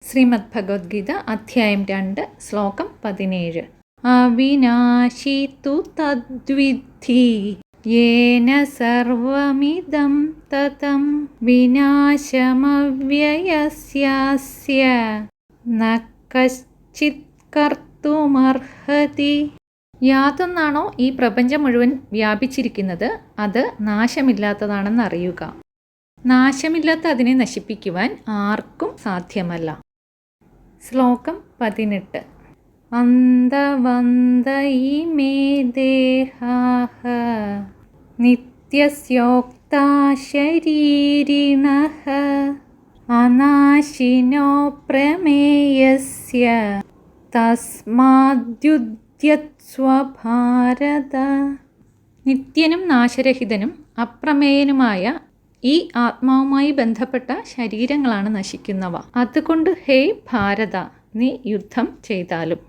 ശ്രീമദ് ഭഗവത്ഗീത അധ്യായം 2 ശ്ലോകം 17. അവിനാശി തു തദ്വിദ്ധി യേന സർവമിദം തതം വിനാശമവ്യയസ്യാസ്യ ന കശ്ചിത് കർത്തുമർഹതി. യാതൊന്നാണോ ഈ പ്രപഞ്ചം മുഴുവൻ വ്യാപിച്ചിരിക്കുന്നത് അത് നാശമില്ലാത്തതാണെന്ന് അറിയുക. നാശമില്ലാത്ത അതിനെ നശിപ്പിക്കുവാൻ ആർക്കും സാധ്യമല്ല. ശ്ലോകം 18. അന്തവന്ത ഇമേ ദേഹാഃ നിത്യസ്യോക്താ ശരീരിണഃ അനാശിനോ പ്രമേയസ്യ തസ്മാദ്യുധ്യത്സ്വ ഭാരത. നിത്യനും നാശരഹിതനും അപ്രമേയനുമായ ഈ ആത്മാവുമായി ബന്ധപ്പെട്ട ശരീരങ്ങളാണ് നശിക്കുന്നവ. അതുകൊണ്ട് ഹേ ഭാരത, നീ യുദ്ധം ചെയ്താലും.